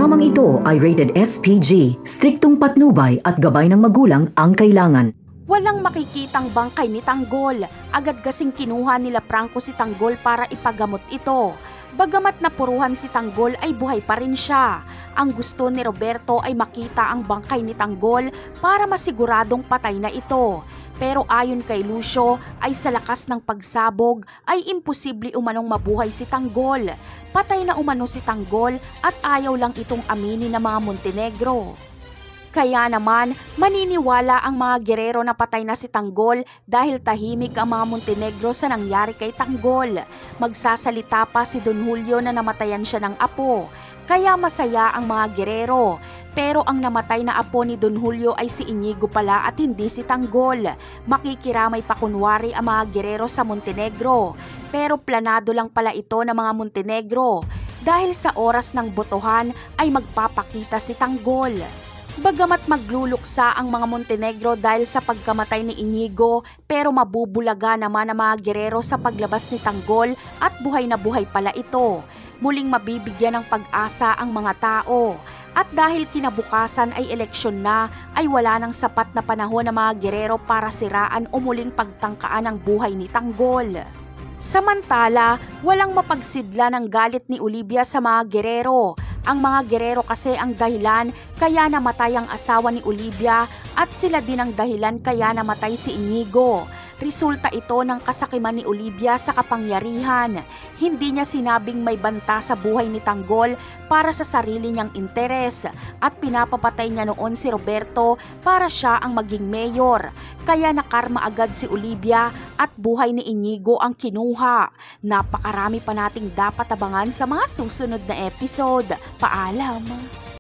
Programang ito ay rated SPG, striktong patnubay at gabay ng magulang ang kailangan. Walang makikitang bangkay ni Tanggol. Agad kasing kinuha nila Franco si Tanggol para ipagamot ito. Bagamat napuruhan si Tanggol ay buhay pa rin siya. Ang gusto ni Roberto ay makita ang bangkay ni Tanggol para masiguradong patay na ito. Pero ayon kay Lucio ay sa lakas ng pagsabog ay imposible umanong mabuhay si Tanggol. Patay na umano si Tanggol at ayaw lang itong aminin ng mga Montenegro. Kaya naman, maniniwala ang mga gerero na patay na si Tanggol dahil tahimik ang mga Montenegro sa nangyari kay Tanggol. Magsasalita pa si Don Julio na namatayan siya ng apo. Kaya masaya ang mga gerero. Pero ang namatay na apo ni Don Julio ay si Inigo pala at hindi si Tanggol. Makikiramay pa kunwari ang mga gerero sa Montenegro. Pero planado lang pala ito ng mga Montenegro. Dahil sa oras ng botohan ay magpapakita si Tanggol. Bagamat magluluksa ang mga Montenegro dahil sa pagkamatay ni Inigo, pero mabubulaga naman ang mga gerero sa paglabas ni Tanggol at buhay na buhay pala ito. Muling mabibigyan ng pag-asa ang mga tao. At dahil kinabukasan ay eleksyon na, ay wala nang sapat na panahon ng mga gerero para siraan o muling pagtangkaan ang buhay ni Tanggol. Samantala, walang mapagsidla ng galit ni Olivia sa mga gerero. Ang mga gerero kasi ang dahilan kaya namatay ang asawa ni Olivia at sila din ang dahilan kaya namatay si Inigo. Resulta ito ng kasakiman ni Olivia sa kapangyarihan. Hindi niya sinabing may banta sa buhay ni Tanggol para sa sarili niyang interes at pinapapatay niya noon si Roberto para siya ang maging mayor. Kaya nakarma agad si Olivia at buhay ni Inigo ang kinuha. Napakarami pa nating dapat abangan sa mga susunod na episode. Paalam!